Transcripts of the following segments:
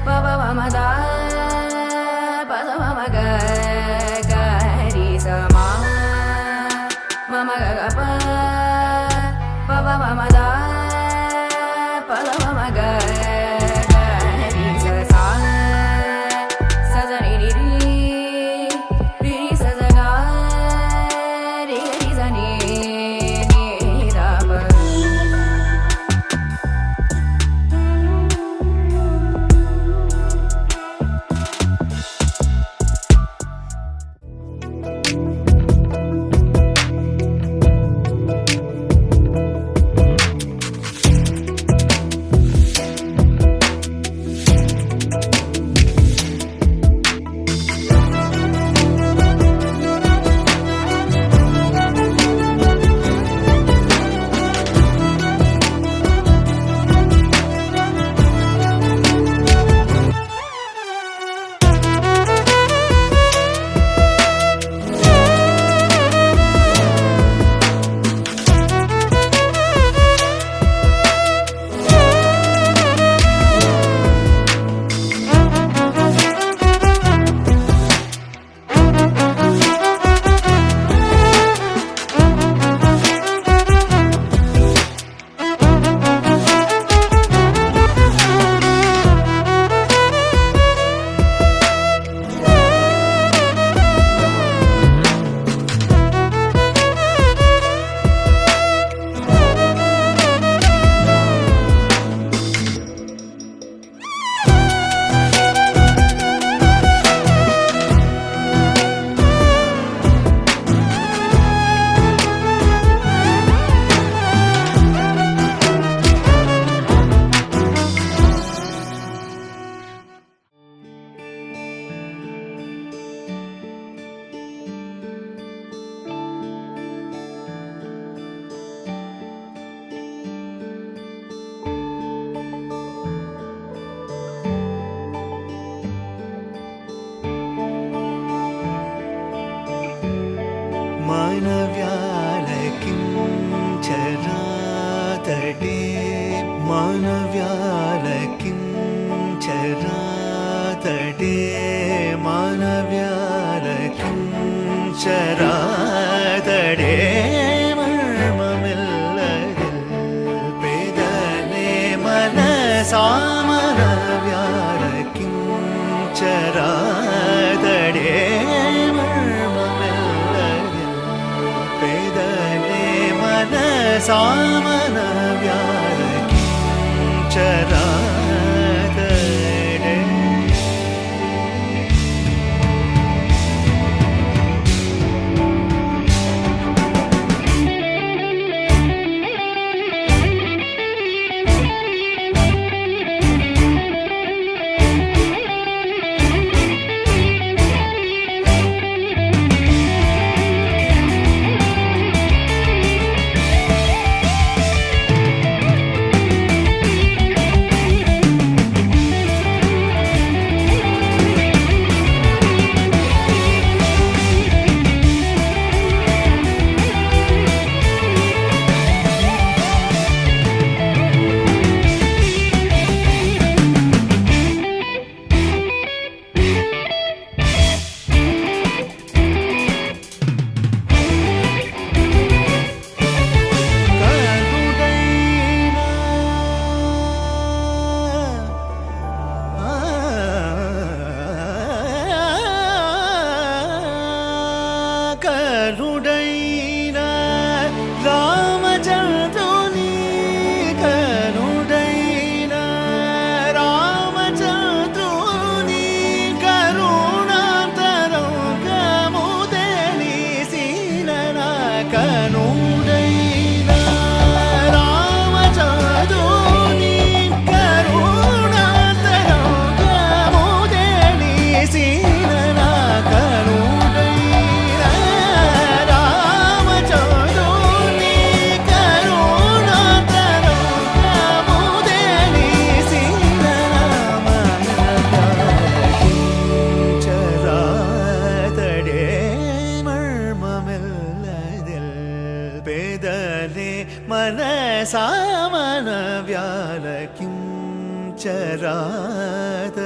pa pa ma ma da pa sa ma ma ga ga ri sa ma ma ga ga pa pa ma ma da pa sa ma ma ga ga ri sa sa sa za ri ri ri sa za ga ri ri sa ni da pa. मानव्यालकिञ्चरातटे मानव्यालकिञ्चरातटे मानव्यालकिञ्चरातटे मर्ममिल्लदिल पेदने मनसा मानव्यालकिञ्चरातटे सामन व्यालकिञ्चरातटे. चरातडे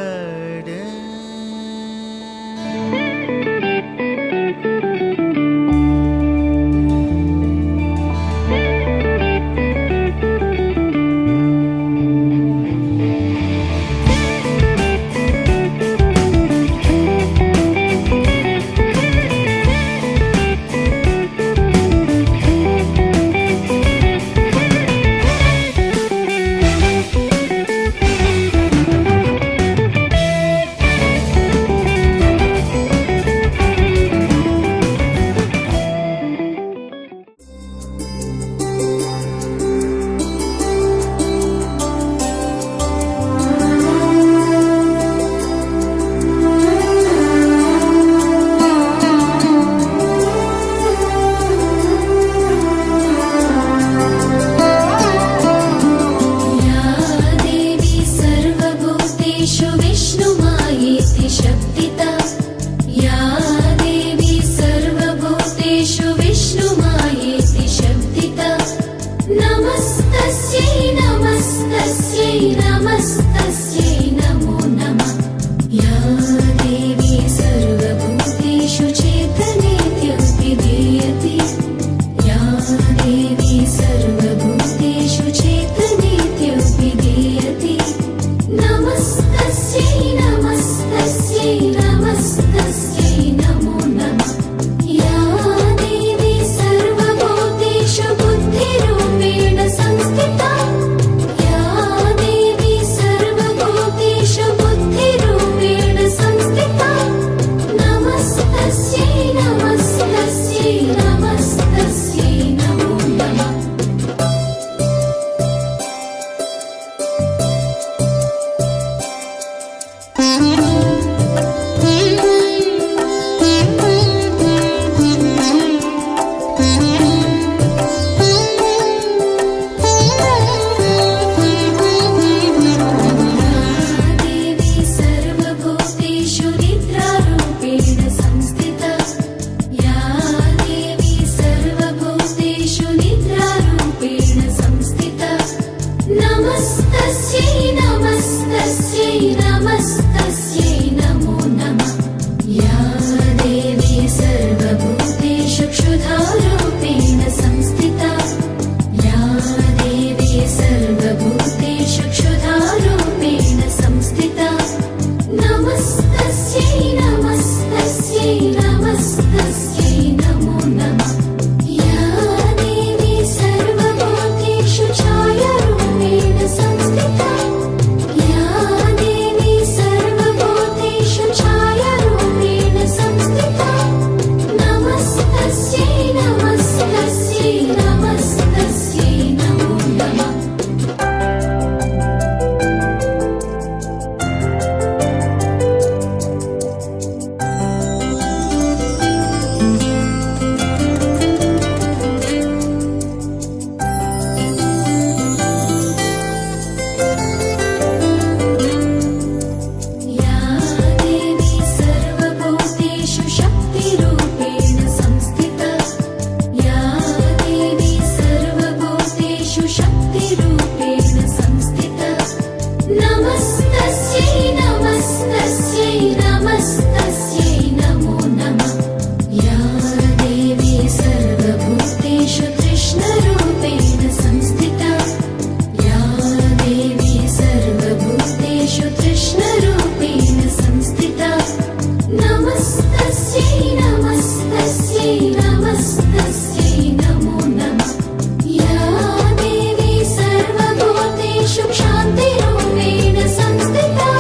शान्तिरूपेण संस्थिता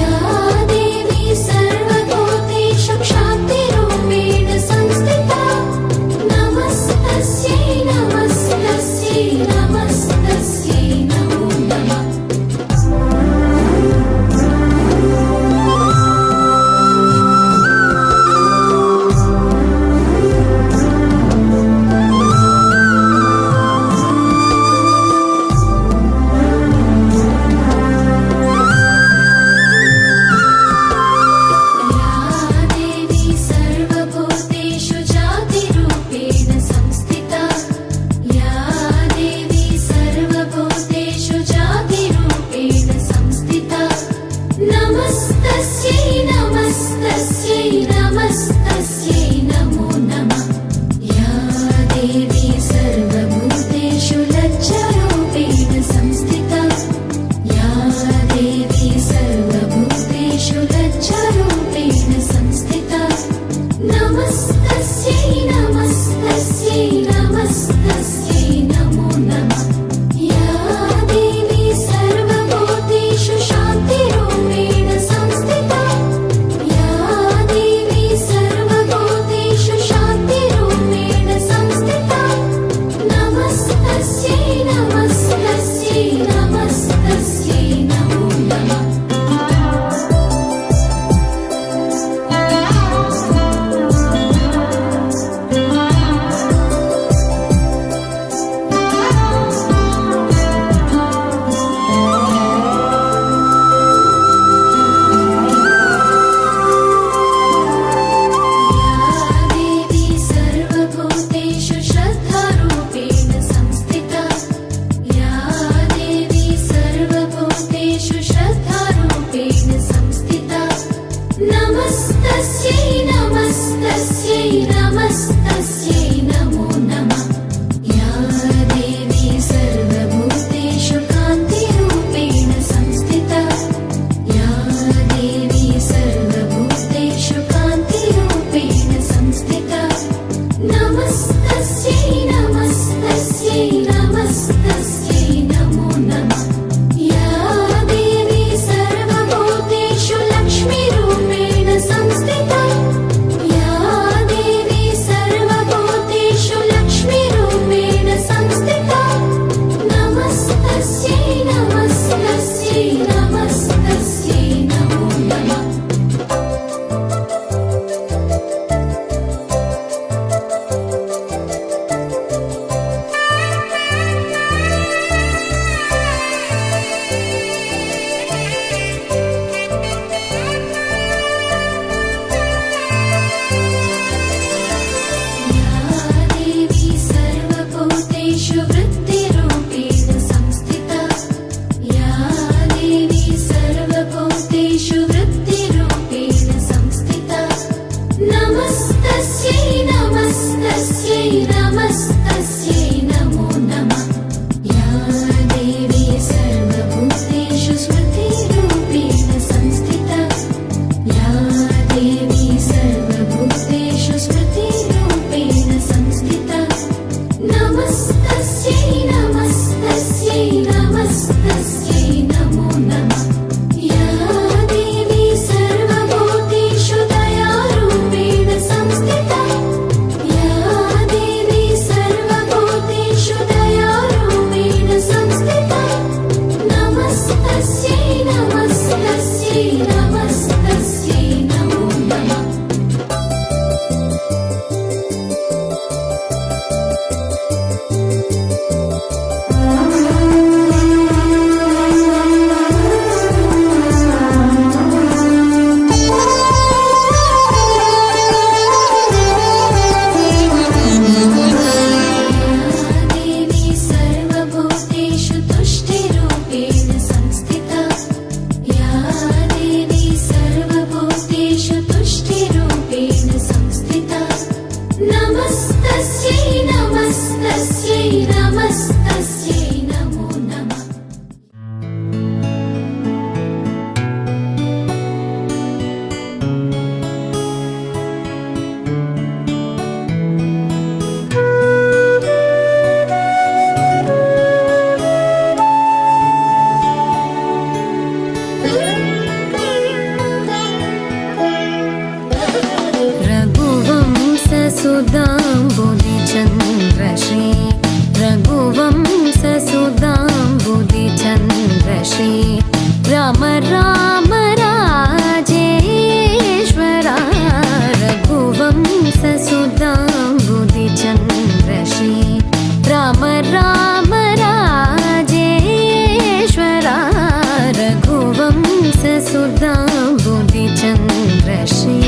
या देवी सर्वभूतेषु नमस्तस्यै नमस्तस्यै नमो नमः या देवी सर्वभूतेषु लज्जारूपेण संस्थिता या देवी सर्वभूतेषु लज्जारूपेण संस्थिता नमस्तस्यै नमस्तस्यै नमस्तस्यै नमो नमः या देवी सर्वभूतेषु शान्तिरूपेण संस्थिता या देवी सर्वभूतेषु शान्तिरूपेण संस्थिता नमस्तस्यै नमस्तस्यै नमस्तस्यै नमो नमः देवी सर्वभूतेषु श्रद्धारूपेण संस्थिता या देवी सर्वभूतेषु श्रद्धारूपेण संस्थिता नमस्तस्यै नमस्तस्यै नमस्तस्यै नमो नमः या देवी सर्वभूतेषु कान्तिरूपेण संस्थिता या देवी सर्वभूतेषु कान्तिरूपेण संस्थिता नमस्तस्यै नमस्तस्यै नमस्तस्यै नमो नमः या देवी सर्वभूतेषु लक्ष्मीरूपेण संस्थिता या देवी सर्वभूतेषु लक्ष्मीरूपेण संस्थिता नमस्तस्यै नमस्तस्यै नमस्तस्यै नमो नमः या देवी सर्वभूतेषु वृत्तिरूपेण संस्थिता या देवी सर्वभूतेषु वृत्तिरूपेण संस्थिता नमस्तस्यै नमस्तस्यै नमस्तस्यै नमो नमः या देवी सर्वभूतेषु स्मृतिरूपेण संस्थिता या देवी सर्वभूतेषु स्मृतिरूपेण संस्थिता नमस्तस्यै नमस्तस्यै नमस्तस्यै नमो नमः या देवी सर्वभूतेषु दयारूपेण संस्थिता या देवी सर्वभूतेषु दयारूपेण संस्थिता नमस्तस्यै नमस्तस्यै नमस्तस्यै नमो नमः देवी सर्वभूतेषु तुष्टिरूपेण संस्थिता या देवी सर्वभूतेषु तुष्टिरूपेण संस्थिता नमस्तस्यै नमस्तस्यै नमस्तस्यै नमो नमः रघुवंशसुधाम्बुधिचन्द्रश्री रघुवंशसुधाम्बुधिचन्द्रश्री राम राम राजेश्वरा रघुवंशसुधाम्बुधिचन्द्रश्री राम राम राजेश्वरा रघुवंशसुधाम्बुधिचन्द्रश्री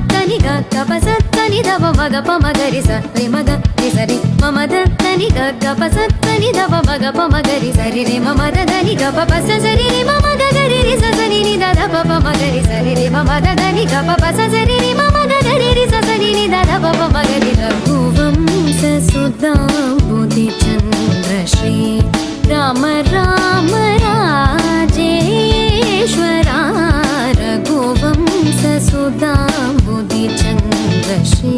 దత్తని గప్ప సత్తని దవ మగ పమగరి సరి మగ సరి మమ దత్తని గప్ప సత్తని దవ మగ పమగరి సరి రే మమ దని గప పస సరి రే మమ గరి రి సని ని దద ప మగరి సరి రే మమ దని గప పస సరి రే మమ గరి రి సని ని దద ప మగరి రఘువంశ సుధాంబుధి చంద్ర శ్రీ రామ రామ రాజేశ్వరా రఘువంశ సుధాంబుధి చంద్ర శ్రీ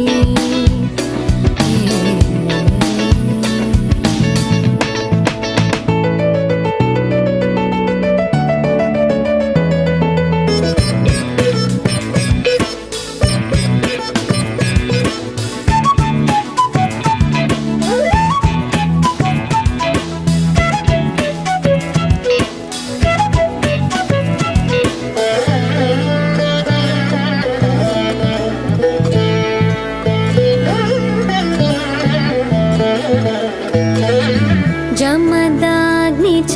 जमदाग्नि च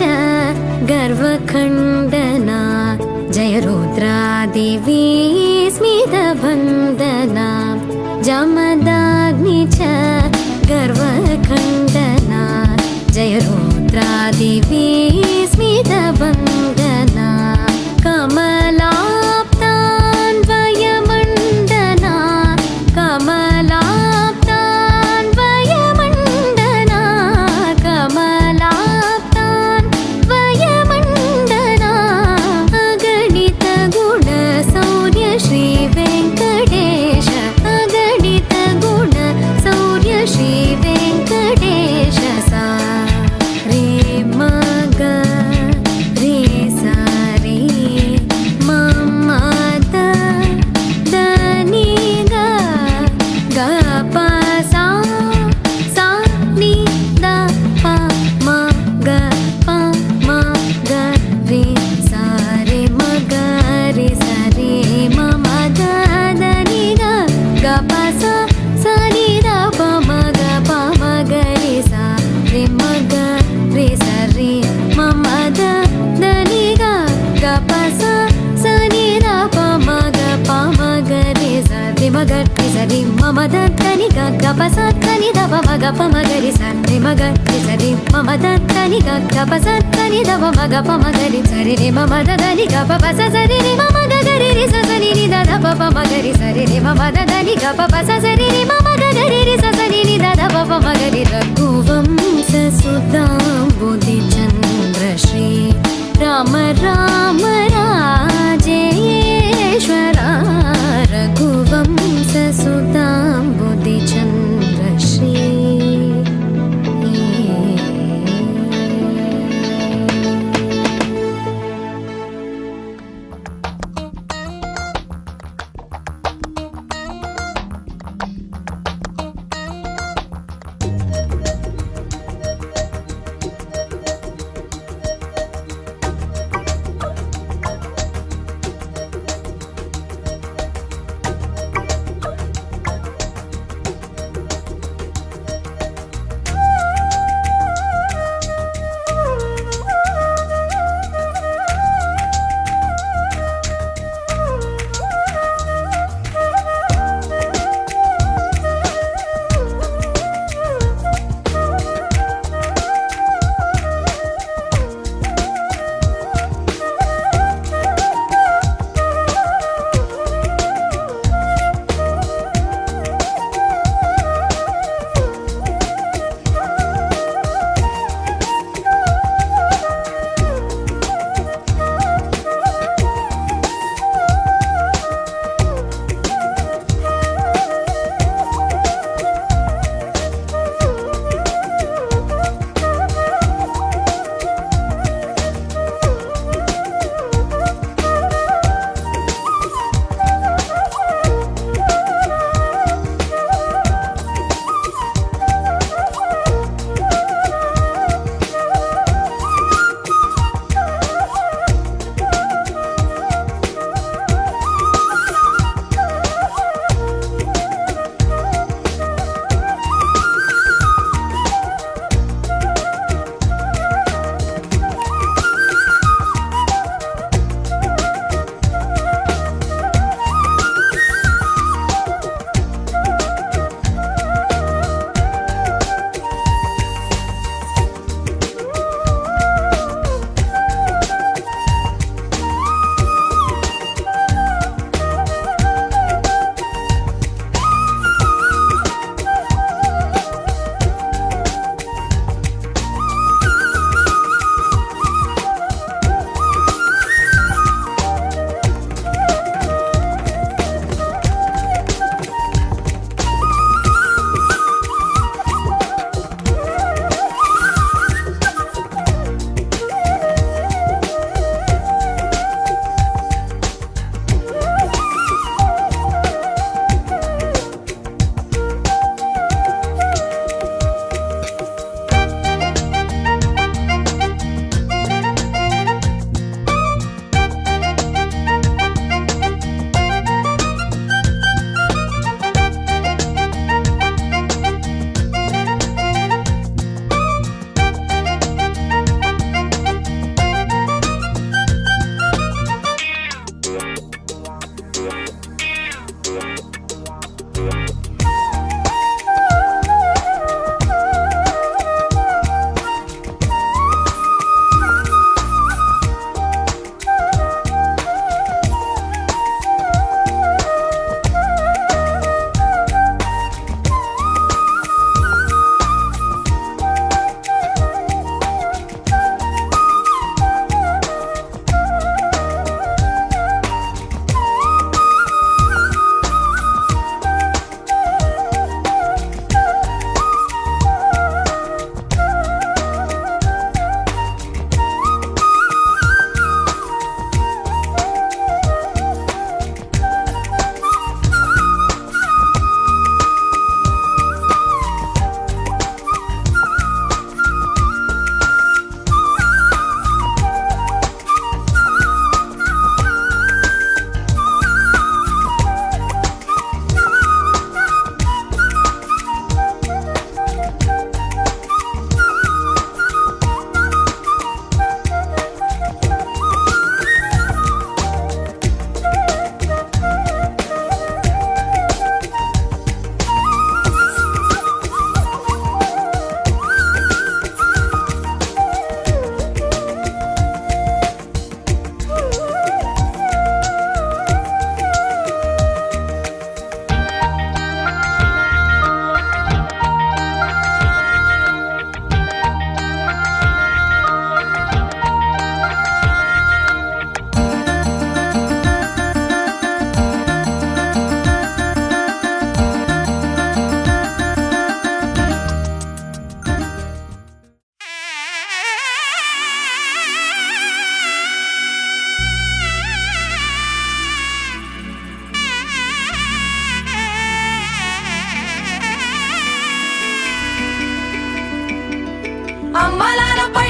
गर्वखण्डना जय रुद्रादेवी स्मितवन्दना जमदाग्नि च गर्वखण्डना जय रुद्रादेवी स्मितवन्दना कमलाप्तान्वयमण्डना कमलाप्तान्वयमण्डना कमलाप्तान्वयमण्डना अगणित गुण सौर्य श्री वेङ्कटेश अगणित गुण सौर्य श्री वेङ्कटेश सा रे मग रे सा रे मम द नी ग ग प सा सा नि द प म ग प म ग रे सा रे म ग रे सा रे मम द नि ग ग प सा सा नि द प म ग प म ग रे सा रे म ग रे सा रे मम द नि ग ग प सा सा नि द प म ग प म ग रे सा रे म ग रे सा रे मम द नि ग ग प सा नि द प म ग प म ग रे सा रे म ग रे सा रे मम द नि ग ग प सा नि द प म ग प म ग रे सा रे रे मम द नि ग प प सा सा रे रे मम ग ग रे रे सा सा नि द द प प म ग रे सा रे रे मम द नि ग प प सा सा रे रे मम ग ग रे रे सा सा नि द द प प म ग रे रघुवंश सुधांबुधि चन्द्र श्री राम राम राजेश्वरा रघुवंश सुधांबुधि चन्द्र श्री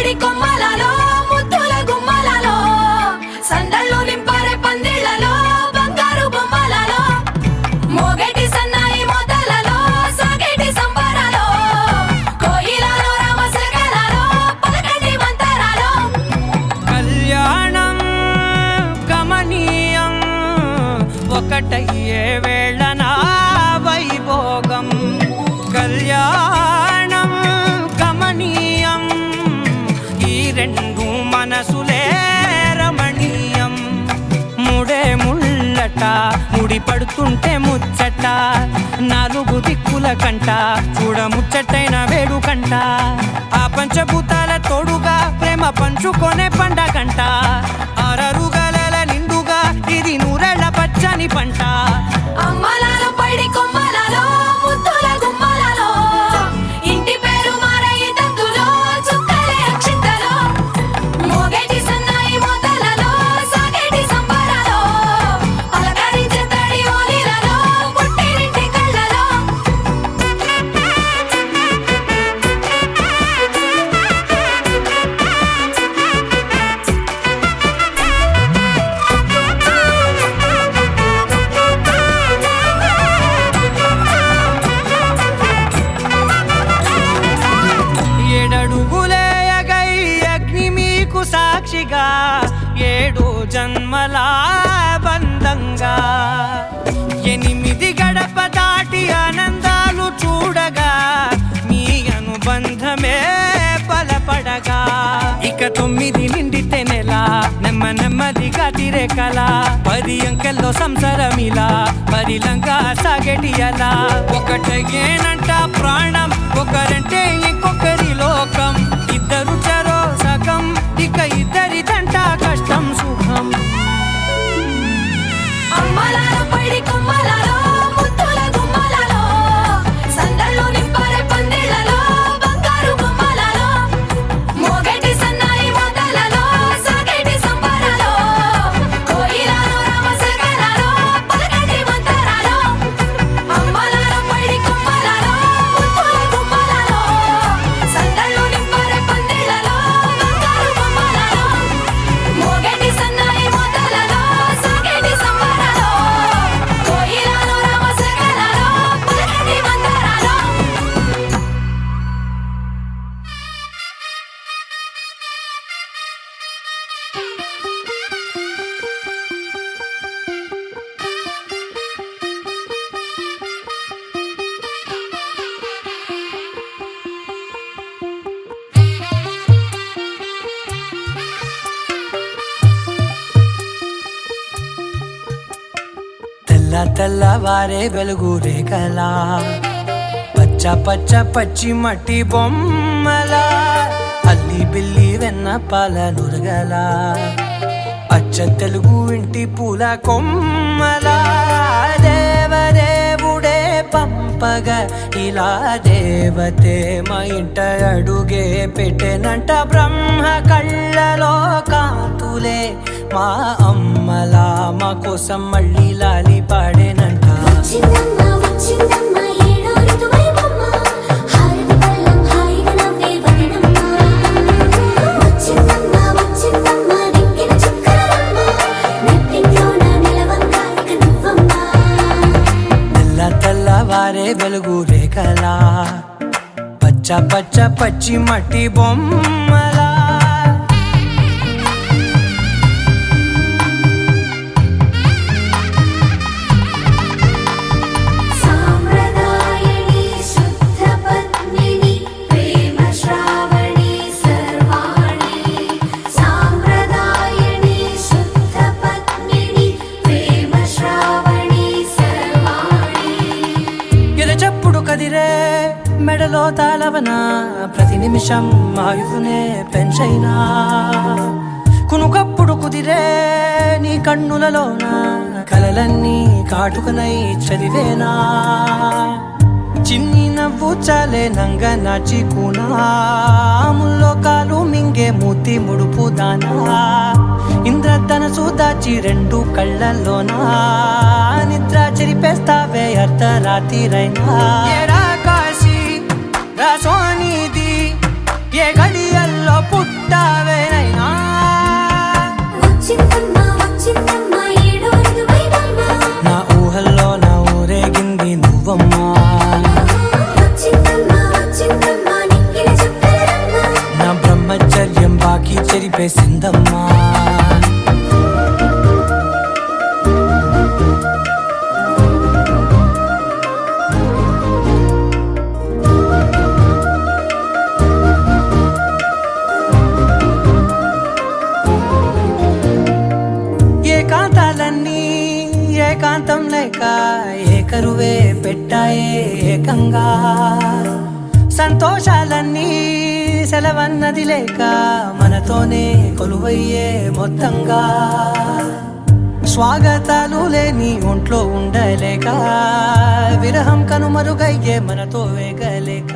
పడి కొమ్మలలో ముద్దుల గుమ్మలలో సందళ్ళు నింపారే పందిళ్లలో బంగారు బొమ్మలలో మోగేటి సన్నాయి మొదలలో సాగేటి సంబరాలో కోయిలలో రామశకలలో పలకటి మంతరాలో కళ్యాణం గమనీయం ఒకటయ్యే వేళ నా వైభోగం కళ్యాణం గమనీయం ఈ రెండు మనసులే రమణీయం ముడే ముళ్ళట ముడి పడుతుంటే ముచ్చట నాలుగు దిక్కుల కంట చూడ ముచ్చటైన వేడుకంట ఆ పంచభూతాల తోడుగా ప్రేమ పంచుకొనే పండగంట ఆరరుగల నిండుగా ఇది నూరెళ్ళ పచ్చని పంట అమ్మలలో పడి కొమ్మలలో ముద్దుల గుమ్మలలో ఇంటి పేరు మారయి తందులో చుక్కలే అక్షింతలో మోగేటి సన్నాయి మొదలలో సాగేటి సంబరాలో పలకరించే తడి ఓలిలలో పుట్టినింటి కళ్ళలో ఏడడుగులే ఎగై అగ్ని మీకు సాక్షిగా ఏడు జన్మల బంధంగా ఎనిమిది గడప దాటి ఆనందాలు చూడగా మీ అనుబంధమే బలపడగా ఇక 9 నిండితే నెల నెమ్మదిగా తిరేకల 10 అంకెల్లో సంసారమిలా పరిలంగా సాగేటి అలా ఒకటేనంట ప్రాణం ఒకరంటే ఇంకొకరి లోకం ఇద్దరు చరో సగం ఇక ఇద్దరిదంట కష్టం సుఖం అమ్మలలో పడి కొమ్మలలో ముద్దుల గుమ్మలలో సందళ్ళు నింపారే పందిళ్లలో బంగారు బొమ్మలలో మోగేటి సన్నాయి మొదలలో సాగేటి సంబరాలో కోయిలలో రామశకలలో పలకటి మంతరాలో అమ్మలలో పడి కొమ్మలలో ముద్దుల గుమ్మలలో సందళ్ళు నింపారే పందిళ్లలో బంగారు బొమ్మలలో మోగేటి సన్నాయి మొదలలో సాగేటి సంబరాలో కోయిలలో రామశకలలో పలకటి మంతరాలో తెల్లవారే వెలుగు రేఖలా పచ్చ పచ్చి మట్టి బొమ్మలా అల్లి బిల్లి వెన్న పాల నురగలా అచ్చ తెలుగు ఇంటి పూల కొమ్మలా దేవదేవుడే పంపగా ఇలా దేవతే మా ఇంట అడుగే పెట్టెనంట బ్రహ్మ కళ్ళలో కాంతులే మా అమ్మలా మా కోసం మళ్ళీ లాలి పాడేనంట వచ్చిందమ్మ వచ్చిందమ్మ ఏడో ఋతువైవమ్మ హారతి పళ్ళం హాయిగా నవ్వే వదనమ్మ వచ్చిందమ్మ వచ్చిందమ్మ దిక్కిన చుక్కలమ్మ నెట్టింట్లోన నిలవంగా ఇక నువ్వమ్మ తెల్లవారే వెలుగు రేఖలా పచ్చ పచ్చి మట్టి బొమ్మలా సాంప్రదాయని శుద్ధ పద్మిని ప్రేమ శ్రావణి సర్వాణి సాంప్రదాయని శుద్ధ పద్మిని ప్రేమ శ్రావణి సర్వాణి ఎరచప్పుడు కదిరే మెడలో తాళవన ప్రతి నిమిషం ఆయుధునే పెంచైనా కునుకప్పుడు కుదిరే నీ కన్నులలోన కలలన్నీ కాటుకనై చదివేనా చిన్ని నవ్వు చాలే నంగ నాచి కూనాముల్లో కాలు మింగే మూతి ముడుపు దానా ఇంద్రధనసు దాచి 2 కళ్ళల్లోనా నిద్ర చెరిపేస్తావే అర్ధరాత్రిరైనా ఏరా కాశీ రాసోనిది ఏ గడియల్లో పుట్టి పుట్టావేనైనా వచ్చిందమ్మా వచ్చిందమ్మా ఏడో ఋతువైవమ్మా నా ఊహల్లో నా ఊరేగింది నువ్వమ్మా వచ్చిందమ్మా వచ్చిందమ్మా నిక్కిన చుక్కలమ్మా నా బ్రహ్మచర్యం బాకీ చెరిపేసిందమ్మా ఏకాంతాలన్నీ ఏకాంతం లేక ఏకరువే పెట్టాయే ఏకంగా సంతోషాలన్నీ సెలవన్నది లేక మనతోనే కొలువయ్యే మొత్తంగా స్వాగతాలు లేని ఒంట్లో ఉండలేక విరహం కనుమరుగయ్యే మనతో వేగలేక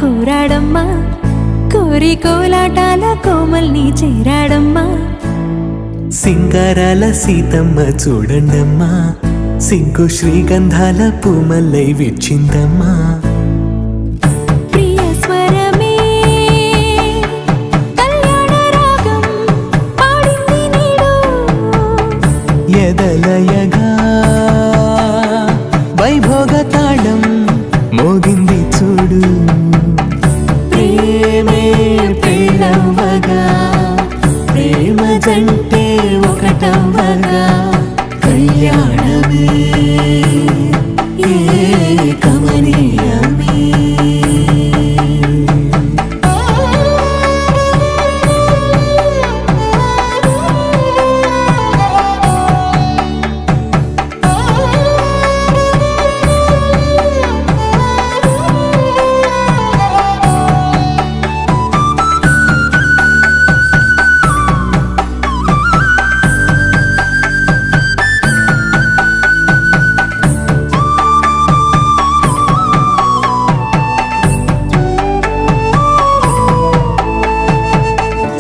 కూరాడమ్మా కోరి కోలాటాల కోమల్ని చేరాడమ్మా సింగారాల సీతమ్మ చూడండమ్మా సింకు శ్రీగంధాల పూమల్లై విచ్చిందమ్మా ప్రియ స్వరమే కళ్యాణ రాగం పాడింది నీడు ఎదలయగా వైభోగ తాళం మోగింది చూడు ప్రేమే పెళ్ళవగా ప్రేమ జంటే ఒకటవగా కళ్యాణమే కమనీయమే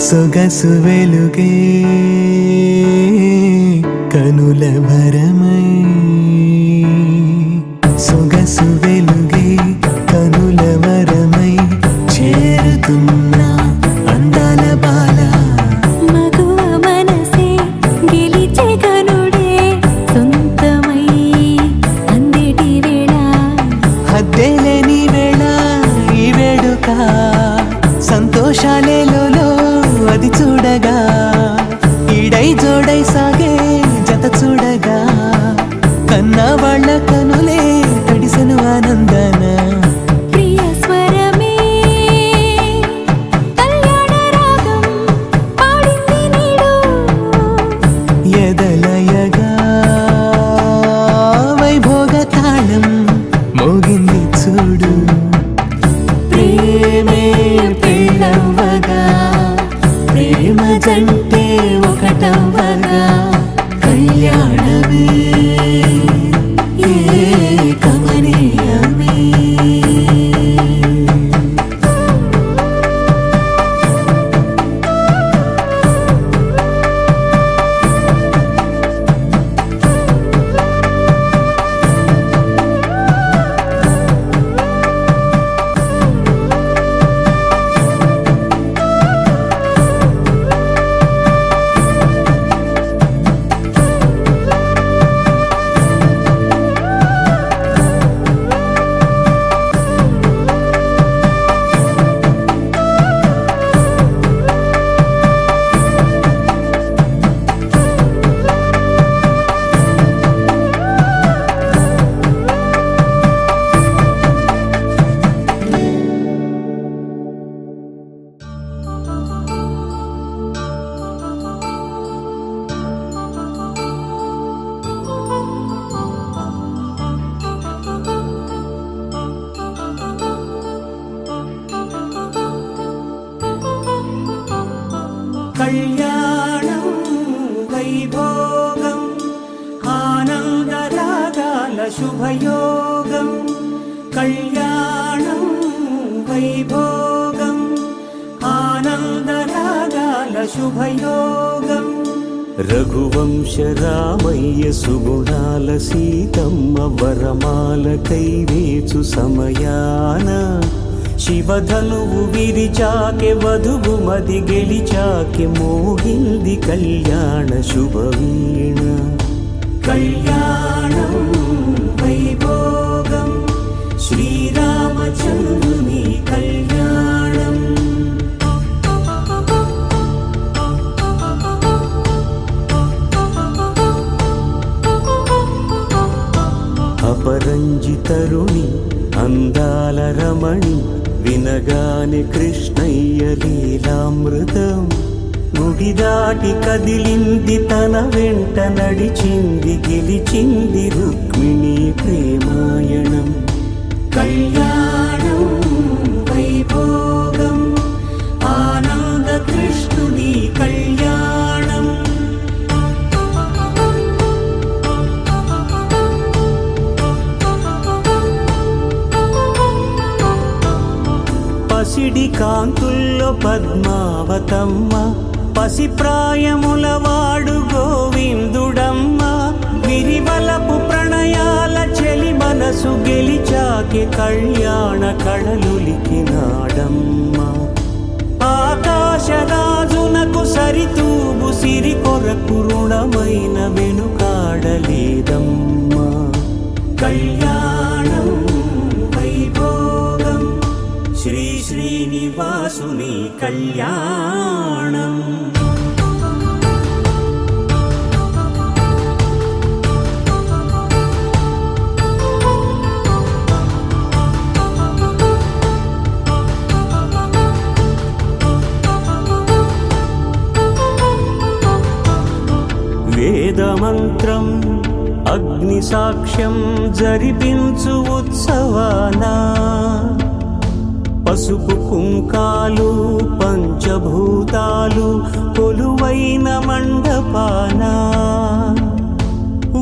సొగసు వెలుగే కనుల భరమై సొగసు వెలుగే కనుల వరమై చేరుతున్నా అందాల బాల మగువ మనసే గెలిచే కనుడే సొంతమై జంటే ఒకటవ్వగా కళ్యాణమే కమనీయమే. కళ్యాణం వైభోగం ఆనందరాగాల శుభయోగం. కళ్యాణం వైభోగం ఆనందరాగాల శుభయోగం. రఘువంశ రామయ్య సుగుణాల సీతమ్మ వరమాల కైవేచు సమయాన శివధనువు విరిచాకె వధువు మది గెలిచాకె మోగింది కళ్యాణ శుభవీణ. కళ్యాణం వైభోగం శ్రీరామచంద్రుని కళ్యాణం. అపరంజి తరుణి అందాల రమణి వినగానే కృష్ణయ్య లీలామృతం. గుడి దాటి కదిలింది తన వెంట నడిచింది గెలిచింది రుక్మిణి ప్రేమాయణం. కళ్యాణం వైభోగం ఆనంద కృష్ణుని కళ్యాణం. పసిడి కాంతుల్లో పద్మావతమ్మ పసిప్రాయముల వాడు గోవిందుడమ్మ. విరివలపు ప్రణయాల చెలి మనసు గెలిచాకే కళ్యాణ కళలులికినాడమ్మ. ఆకాశరాజునకు సరితూబు సిరి కొరకు రుణమైన వెనుకాడలేదమ్మా. కళ్యాణం వైభోగం శ్రీ శ్రీనివాసుని కళ్యాణం. వేదమంత్రం అగ్ని సాక్ష్యం జరిపించు ఉత్సవానా పసుపు కుంకాలు పంచభూతాలు కొలువైన మండపానా.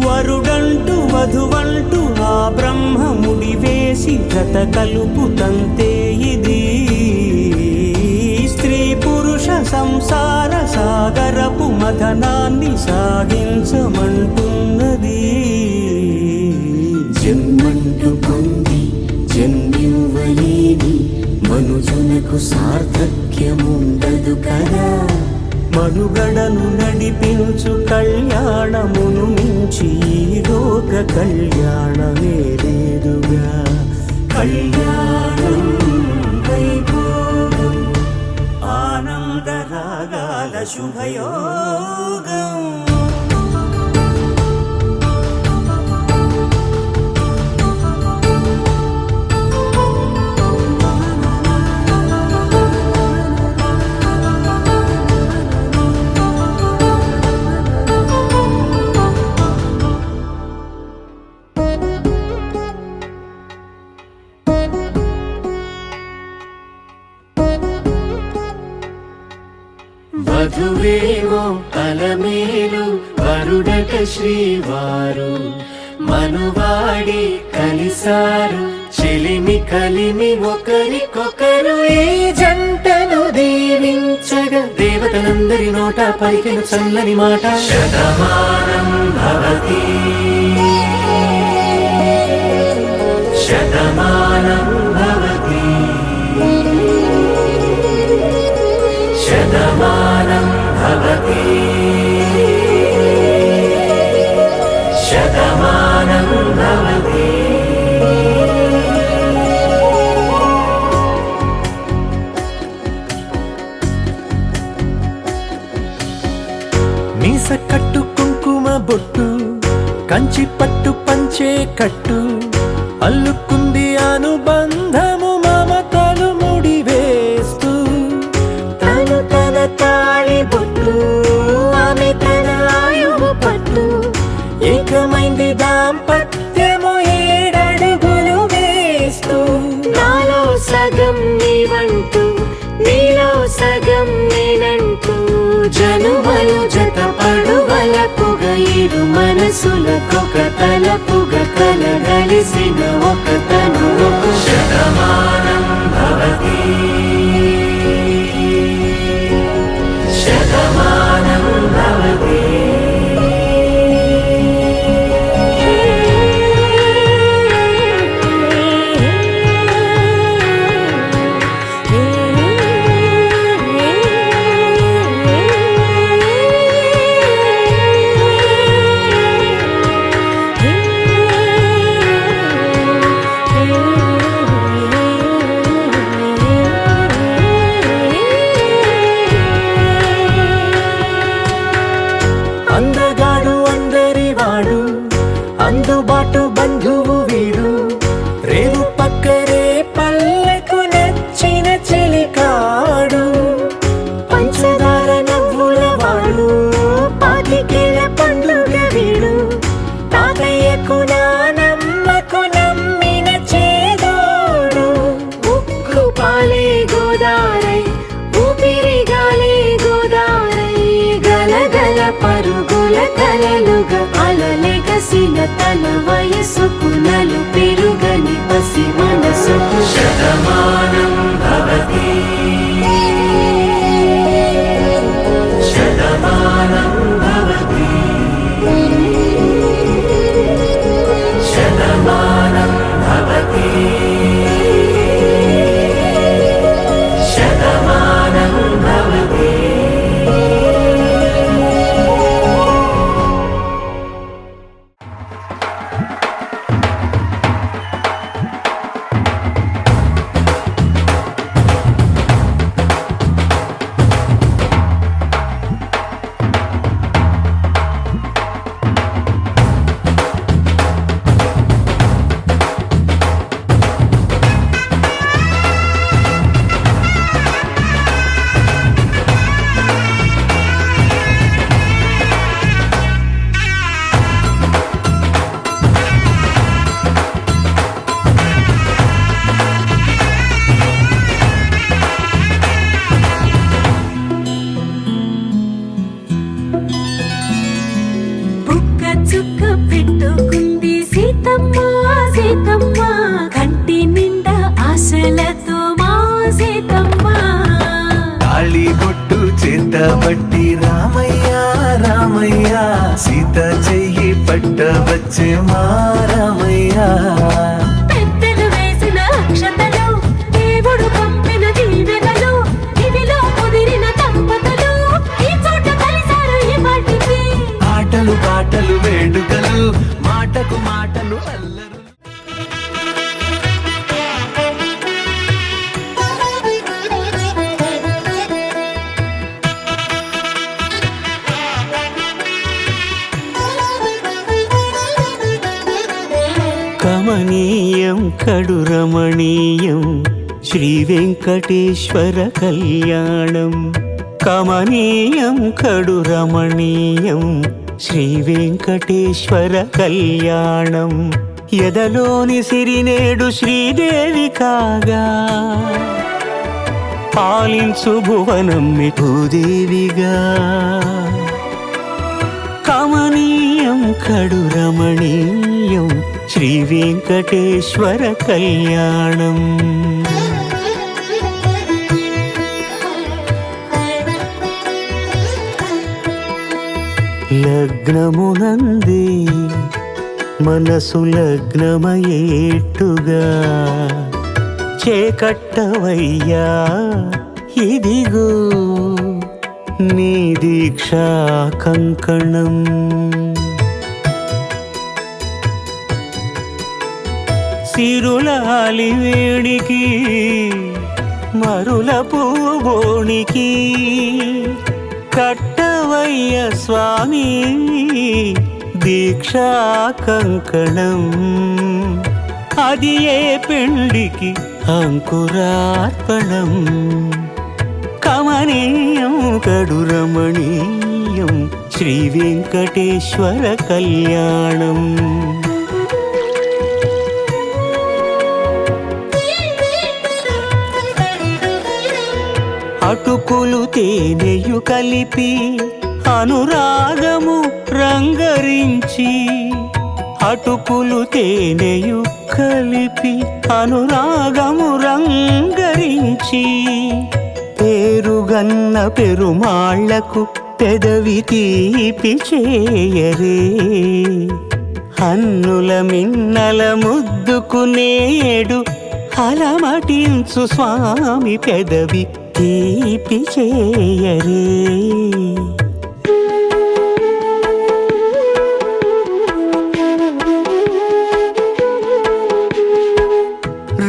వరుడంటూ వధువంటూ ఆ బ్రహ్మముడి వేసి జత కలుపుతంతే ఇది. స్త్రీ పురుష సంసార సాగరపు మథనాన్ని సాగించమంటున్నది. జన్మంటూ పొంది జన్మివ్వలేని మనుజునకు సార్థక్యముండదు కదా. మనుగడను నడిపించు కళ్యాణమును మించి ఈ లోక కళ్యాణమే లేదుగా. కళ్యాణం వైభోగం ఆనందరాగాల శుభయోగం. వధువేవో అలమేలు వరుడట శ్రీవారు మనువాడి కలిసారు చెలిమి కలిమి ఒకరికొకరు ఈ జంటను దీవించగా దేవతలందరి నోట పలికిన చల్లని మాట శతమానం భవతి శతమానం భవతి శతమానం భవతి శతమానం భవతి. మీస కట్టు కుంకుమ బొట్టు కంచి పట్టు పంచే కట్టు అల్లుకుంది అనుబంధము మమతలు ముడి వేస్తూ తను తన తాళి బొట్టు ఆమె తన ఆయువు పట్టు ఏకమైంది దాంపత్యము 7 అడుగులు వేస్తూ నాలో సగం నీవంటూ నీలో సగం నేనంటూ జనుమలు జత పడువలపుగా ఇరు మనసులకొక తలపుగా కలగలిసిన ఒక తను శతమానం భవతి శతమానం భవతి. అందగాడు అందరి వాడు అందుబాటు బంధువు వీడు రేవు పక్కరే పల్లెకు నచ్చిన చెలికాడు పంచదార నవ్వుల వాడు పాతికేల పండుగ వీడు తాతయ్యకు నానమ్మకు నమ్మిన చేదోడు ఉక్కు పాలే గోదారై ఊపిరి గాలే గోదారై గలగల పరుగుల కలలుగా అలలెగసిన తన వయసుకు నలు పెరుగని పసి మనసుకు శతమానం భవతి శతమానం భవతి శతమానం భవతి శతమానం భవతి. బుక్క చుక్క పెట్టుకుంది సీతమ్మ సీతమ్మ కంటి నిండా ఆశలతో మా సీతమ్మ తాళి బొట్టు చేతబట్టి రామయ్య రామయ్య సీత చెయ్యి పట్టవచ్చే మా రామయ్య. పెద్దలు వేసిన అక్షతలు దేవుడు పంపిన దీవెనలు ఇవిలో కుదిరిన దంపతులు ఈ చోట కలిసారు ఈ వాటికి ఆటలు పాటలు వేడుకలు మాటకు మాటలు అల్లరు. కమనీయం కడు రమణీయం శ్రీ వెంకటేశ్వర కళ్యాణం కమనీయం కడు రమణీయం శ్రీ వెంకటేశ్వర కళ్యాణం ఎదలోని సిరినేడు శ్రీదేవి కాగా పాలించు భువనం భూదేవిగా. కమనీయం కడు రమణీయం శ్రీ వెంకటేశ్వర కళ్యాణం. లగ్నమునందే మనసు లగ్నమయేట్టుగా చేకట్టవయ్యా ఇదిగో నీ దీక్షా కంకణం. సిరులాలి వేడికి మరుల పూబోనికి కట్టవయ్య స్వామి దీక్షా కంకణం. అది ఏ పెండికి అంకురార్పణం. కమనీయం కడు రమణీయం శ్రీ వెంకటేశ్వర కళ్యాణం. అటుకులు తేనెయు కలిపి అనురాగము రంగరించి. అటుకులు తేనెయు కలిపి అనురాగము రంగరించి. పేరుగన్న పెరుమాళ్లకు పెదవి తీపి చేయరే. అన్నుల మిన్నల ముద్దుకు నేడు అలమటించు స్వామి పెదవి తీపి చేయరే.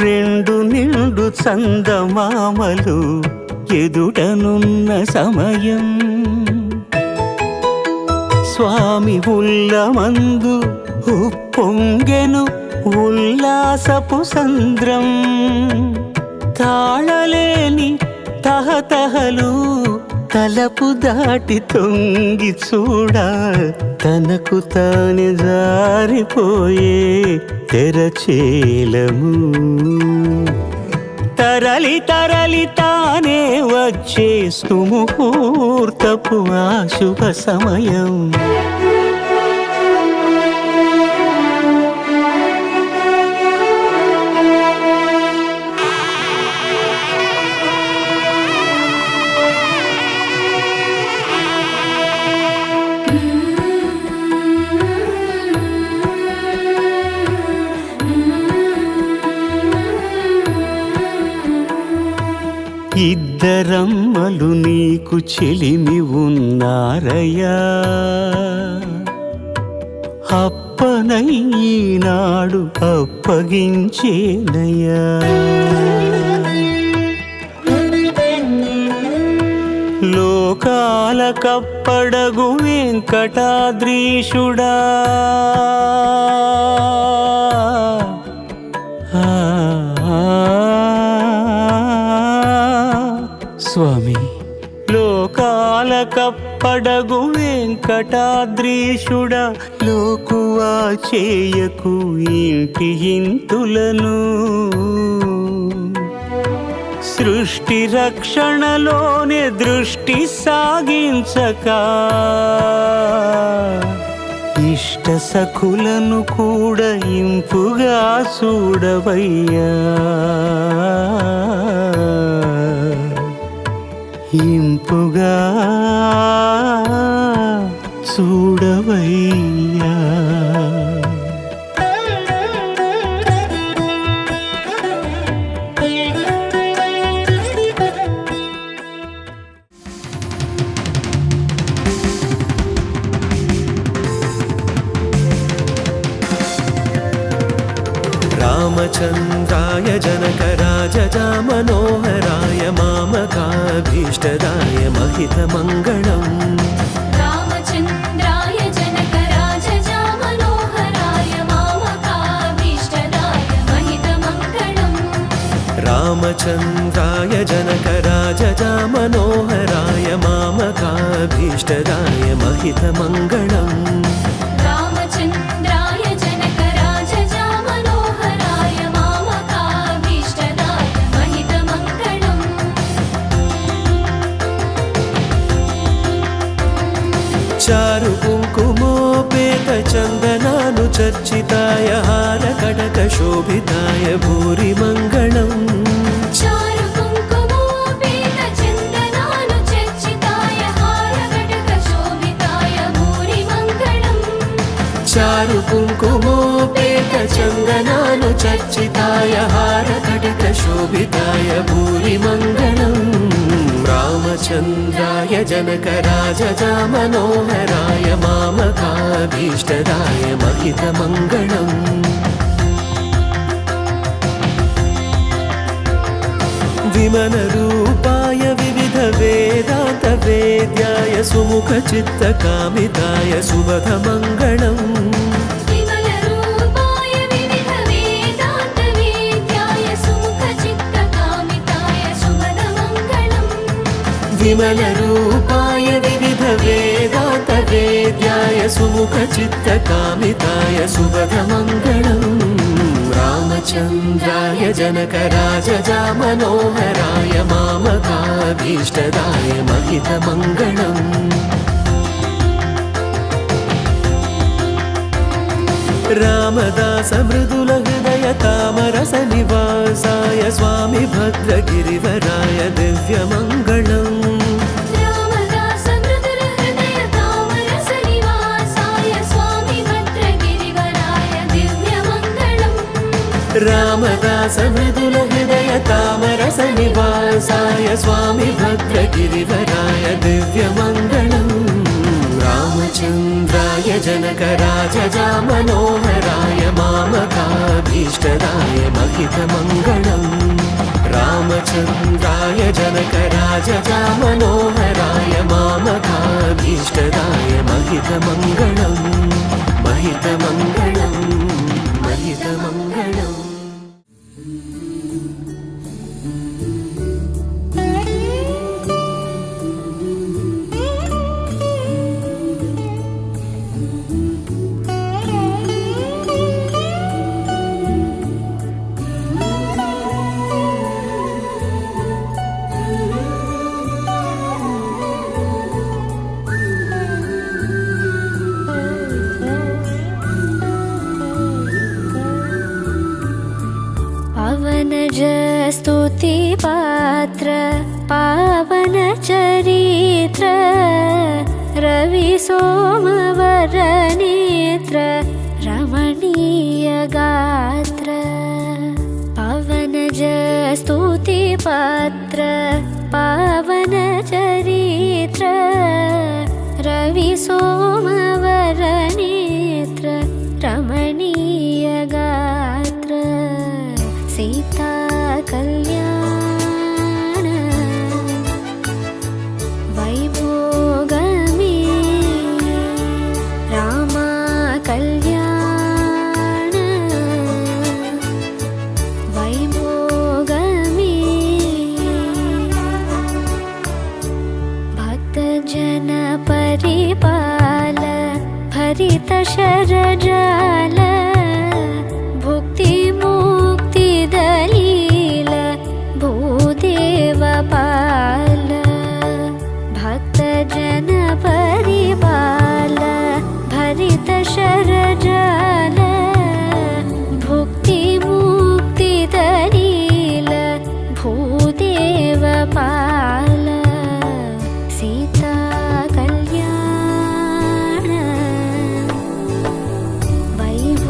రెండు నిండు చందమామలు ఎదుటనున్న సమయం. స్వామి ఉల్లమందు ఉప్పొంగెను ఉల్లాసపు సంద్రం. తాళలేని తహతహలు తలపు దాటి తొంగి చూడ తనకు తానే జారిపోయే తెరచేలము. తరలి తరలి తానే వచ్చే సుముహూర్తపు ఆ శుభ సమయం. ఇద్దరమ్మలు నీకు చెలిమి ఉన్నారయ్యా. అప్పనయ్యినాడు అప్పగించేనయ్యా. లోకాల కప్పడగు వెంకటాద్రీషుడా. స్వామి లోకాల కప్పడగు వెంకటాద్రీషుడా. లోకువా చేయకు ఇంటి ఇంతులను. సృష్టి రక్షణలోనే దృష్టి సాగించక ఇష్ట సఖులను కూడా ఇంపుగా చూడవయ్యా. ఇంపుగా చూడవయ్యా. రామచంద్రాయ జనకరాజా మనోహరాయ మామకాభీష్టదాయ మహితమంగళం. రామచంద్రాయ జనకరాజా మనోహరాయ మామకాభీష్టదాయ మహితమంగళం. రామచంద్రాయ జనకరాజా మనోహరాయ మామకాభీష్టదాయ మహితమంగళం. రామచంద్రాయ జనకరాజా మనోహరాయ మామకాభీష్టదాయ మహితమంగళం. చారు కుంకుమోపేత చందనాను చర్చితాయ హార కటక శోభితాయ భూరి మంగళం చారు కుంకుమోపేత చందనాను చర్చితాయ హారకటక శోభితాయ భూరి మంగళం చారు కుంకుమోపేత చందనాను చర్చితాయ హార కటక శోభితాయ భూరి మంగళం రామచంద్రాయ జనకరాజజా మనోహరాయ మామకాభీష్టదాయ మహితమంగళం విమలరూపాయ వివిధ వేదాంత వేద్యాయ సుముఖ చిత్తకామితాయ సుబధమంగళం విమల రూపాయ వివిధ వేదాంత వేద్యాయ సుముఖ చిత్త కామితాయ శుభద మంగళం విమల రూపాయ వివిధ వేదాంత వేద్యాయ సుముఖ చిత్తకామితాయ సుబధమంగళం రామచంద్రాయ జనకరాజజా మనోహరాయ మామకాభీష్టదాయ మహితమంగళం రామదాస మృదుల హృదయ తామరస నివాసాయ స్వామి భద్రగిరివరాయ దివ్యమంగళం రామదాస మృదుల హృదయ తామరస నివాసాయ స్వామి భద్రగిరివరాయ దివ్య మంగళం రామదాస మృదుల హృదయ తామరస నివాసాయ స్వామి భద్రగిరివరాయ దివ్యమంగళం రామచంద్రాయ జనకరాజజా మనోహరాయ మామకాభీష్టదాయ మహితమంగళం రామచంద్రాయ జనకరాజజా మనోహరాయ మామకాభీష్టదాయ మహితమంగళం మహితమంగళం మహితమంగళం पवनज स्तुति पात्र पावन चरित्र रवि सोमवर नेत्र रमणीय गात्र पवनज स्तुति पात्र पावन चरित्र रवि सोमवर नेत्र रमणीय गात्र सीता कल्याण वैभोगमे रामा कल्याण वैभोगमे भक्तजन परिपाल भरित शरजाल भुक्ति मुक्ति दलील भूदेव पाल भक्तजन परिपाल भरित शरजाल भुक्ति मुक्ति दलील भूदेव पाल सीता कल्याण वैभोगमे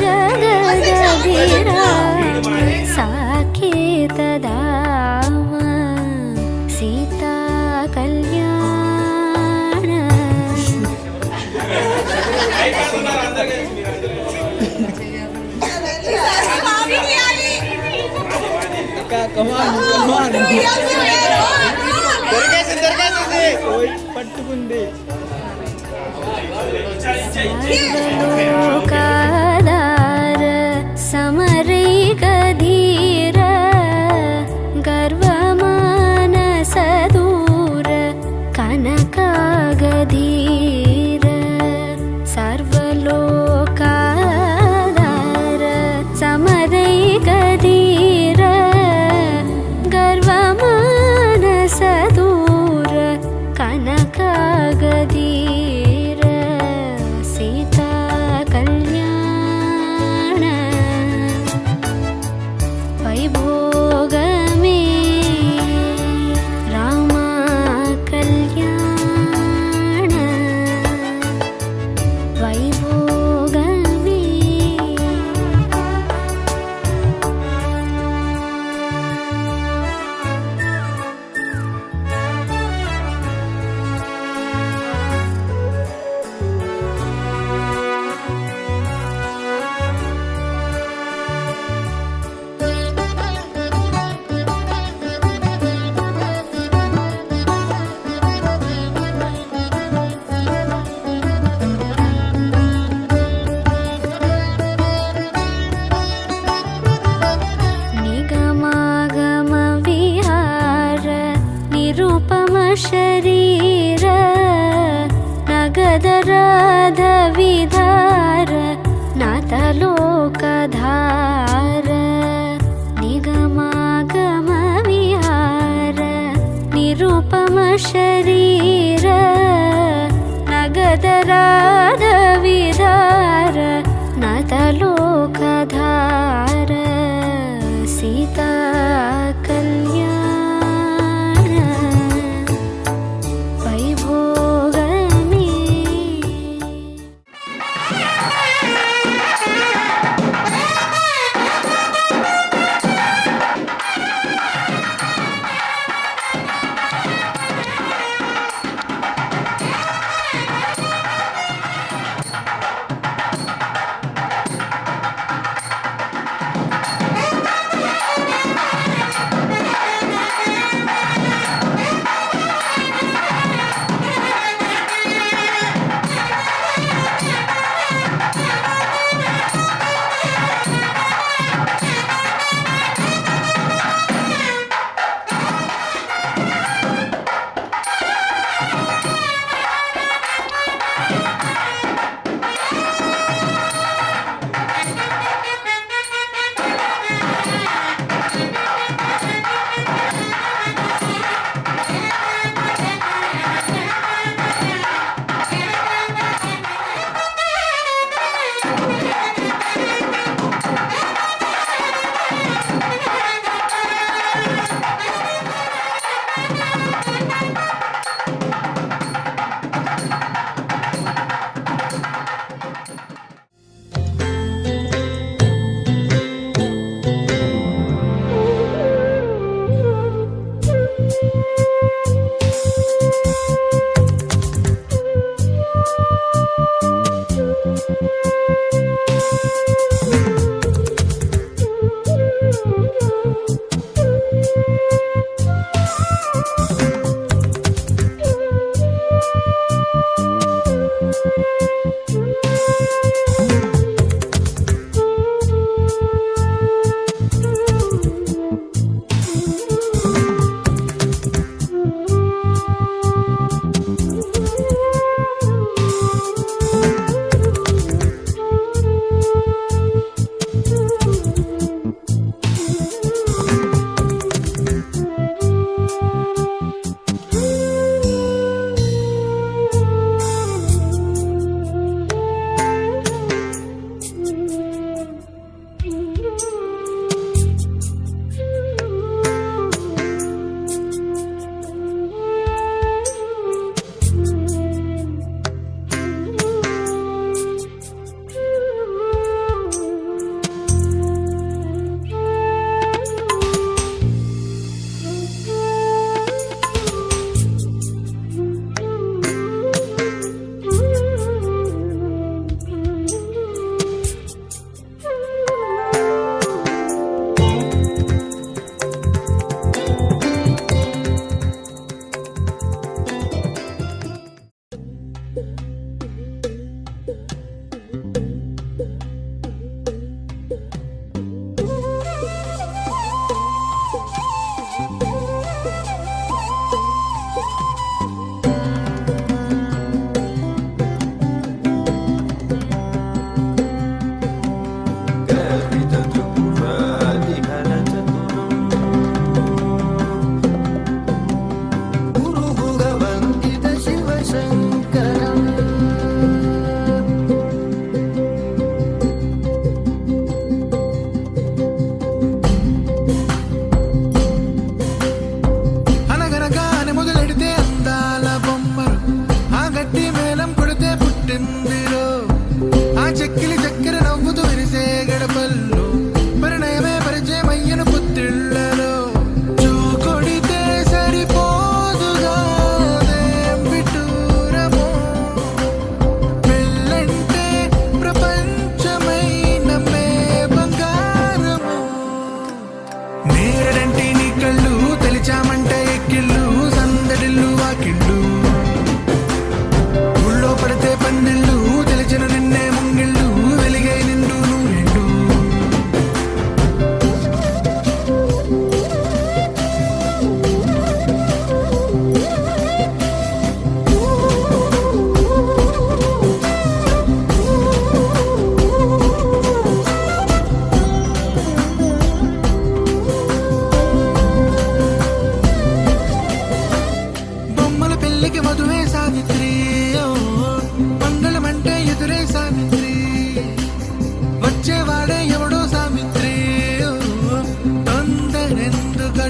జగదీరా సాకేత దామ సీతా కళ్యాణ పట్టుకుంది సర్వలోకాధార సమరైకధీర గర్వమానసదూర కనకాగధీర సర్వలోకాధార సమరైకధీర గర్వమానసదూర కనకాగధీర సీతా కళ్యాణ వైభోగమే రామ కళ్యాణ వైభోగమే నిగమాగమ విహార నిరుపమ శరీర నగదరాధ విధార నాతలోకధార నిగమాగమ విహార నిరుపమ శరీర నగదరాధ విధార నాతలోకధార సీతా కళ్యాణ వైభోగమే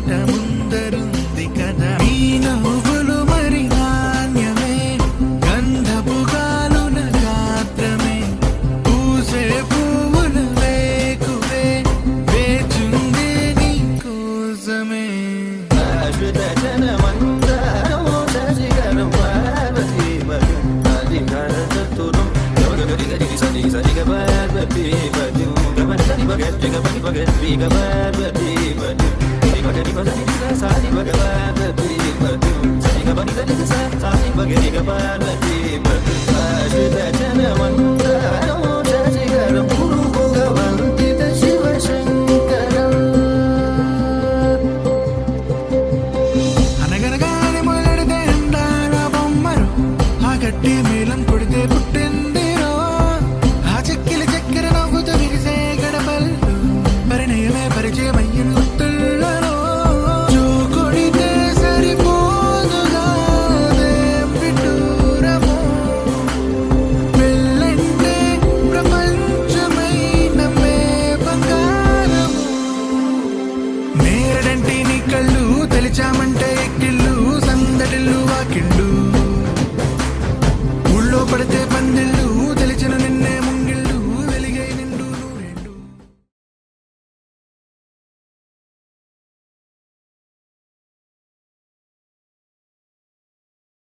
బాట ముందరుంది కదా మీ నవ్వులు మరి నాణ్యమే గంధపు గాలుల గాత్రమే పూసే పువ్వుల వేకువే వేచుందే నీ కోసమే అనగనగానే మొదలెడితే అందాల బొమ్మరు ఆ గట్టి మేళం కొడితే పుట్టిందిరో ఆ చెక్కిల చక్కెర నవ్వుతూ విరిసే గడపల్లు పరిణయమే పరిచయమయ్యను గుర్తులలో జో కొడితే సరిపోదుగా పిట్టూరమో పెళ్ళంటే ప్రపంచమై నమ్మే బంగారము నేరడంటే నీ కళ్ళు తెలిచామంటే ఎక్కిళ్ళు సందడిల్లు వాకిళ్ళు ఊళ్ళో పడితే పందిళ్ళు